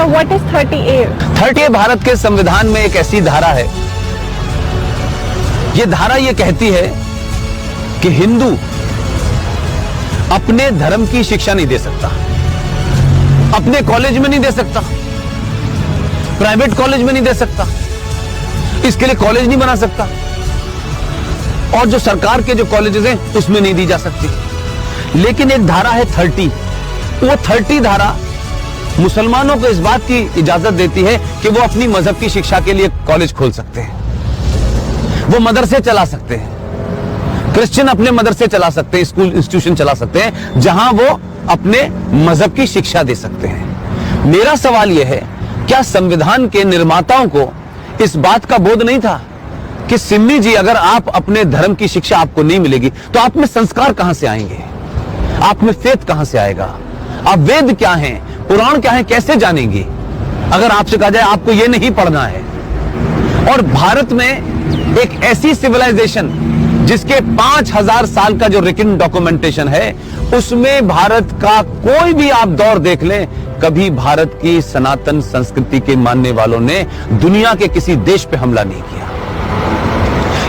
Sir, what is 30A? 30A Bharat के संविधान में एक ऐसी धारा है, ये धारा ये कहती है कि हिंदू अपने धर्म की शिक्षा नहीं दे सकता, अपने कॉलेज में नहीं दे सकता, प्राइवेट कॉलेज में नहीं दे सकता, इसके लिए कॉलेज नहीं बना सकता, और जो सरकार के जो कॉलेजेस हैं उसमें नहीं दी जा सकती। लेकिन एक धारा है 30, वो 30 धारा मुसलमानों को इस बात की इजाजत देती है कि वो अपनी मजहब की शिक्षा के लिए कॉलेज खोल सकते हैं, वो मदरसे चला सकते हैं, क्रिश्चियन अपने मदरसे चला सकते हैं, स्कूल इंस्टीट्यूशन चला सकते हैं, जहां वो अपने मजहब की शिक्षा दे सकते हैं। मेरा सवाल यह है, क्या संविधान के निर्माताओं को इस बात का बोध नहीं था कि सिन्नी जी, अगर आप अपने धर्म की शिक्षा आपको नहीं मिलेगी तो आप में संस्कार कहां से आएंगे, आप में फेथ कहां से आएगा, आप वेद क्या हैं, पुराण क्या है, कैसे जानेंगे अगर आपसे कहा जाए आपको यह नहीं पढ़ना है। और भारत में एक ऐसी सिविलाइजेशन जिसके 5000 साल का जो रिटन डॉक्यूमेंटेशन है, उसमें भारत का कोई भी आप दौर देख लें, कभी भारत की सनातन संस्कृति के मानने वालों ने दुनिया के किसी देश पे हमला नहीं किया।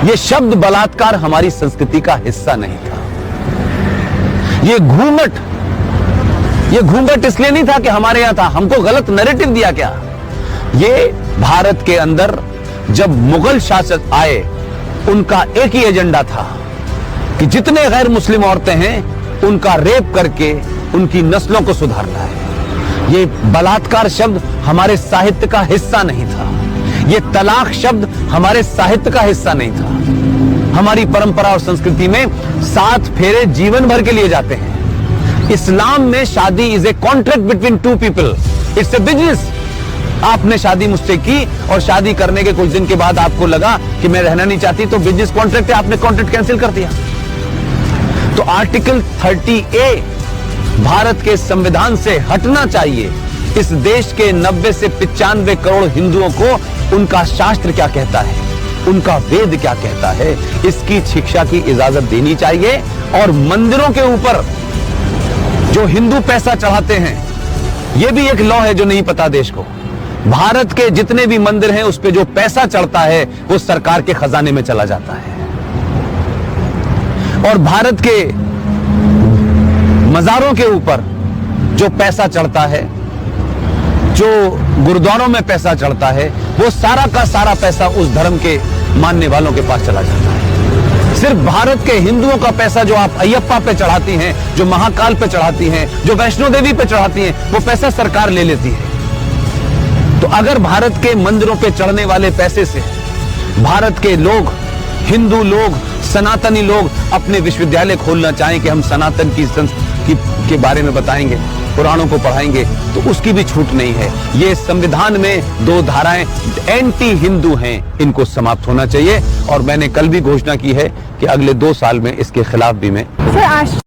यह शब्द बलात्कार हमारी संस्कृति का हिस्सा नहीं था। ये घूंघट इसलिए नहीं था कि हमारे यहां था, हमको गलत नैरेटिव दिया क्या। ये भारत के अंदर जब मुगल शासक आए, उनका एक ही एजेंडा था कि जितने गैर मुस्लिम औरतें हैं उनका रेप करके उनकी नस्लों को सुधारना है। ये बलात्कार शब्द हमारे साहित्य का हिस्सा नहीं था, ये तलाक शब्द हमारे साहित्य का हिस्सा नहीं था। हमारी परंपरा और संस्कृति में 7 फेरे जीवन भर के लिए जाते हैं। इस्लाम में शादी is a contract between 2 people, it's a business. आपने शादी मुझसे की और शादी करने के कुछ दिन के बाद आपको लगा कि मैं रहना नहीं चाहती, तो बिजनेस कॉन्ट्रैक्ट है, आपने कॉन्ट्रैक्ट कैंसिल कर दिया। तो आर्टिकल 30A भारत के संविधान से हटना चाहिए। इस देश के 90 से 95 करोड़ हिंदुओं को उनका शास्त्र क्या कहता है, उनका वेद क्या कहता है, इसकी शिक्षा की इजाजत देनी चाहिए। और मंदिरों के ऊपर जो हिंदू पैसा चढ़ाते हैं, यह भी एक लॉ है जो नहीं पता देश को। भारत के जितने भी मंदिर हैं उस पे जो पैसा चढ़ता है वो सरकार के खजाने में चला जाता है। और भारत के मजारों के ऊपर जो पैसा चढ़ता है, जो गुरुद्वारों में पैसा चढ़ता है, वो सारा का सारा पैसा उस धर्म के मानने वालों के पास चला जाता है। सिर्फ भारत के हिंदुओं का पैसा जो आप अयप्पा पे चढ़ाती हैं, जो महाकाल पे चढ़ाती हैं, जो वैष्णो देवी पे चढ़ाती हैं, वो पैसा सरकार ले लेती है। तो अगर भारत के मंदिरों पे चढ़ने वाले पैसे से भारत के लोग, हिंदू लोग, सनातनी लोग अपने विश्वविद्यालय खोलना चाहें कि हम सनातन की संस्कृति के बारे में बताएंगे, पुराणों को पढ़ाएंगे, तो उसकी भी छूट नहीं है। ये संविधान में 2 धाराएं एंटी हिंदू हैं, इनको समाप्त होना चाहिए। और मैंने कल भी घोषणा की है कि अगले 2 साल में इसके खिलाफ भी मैं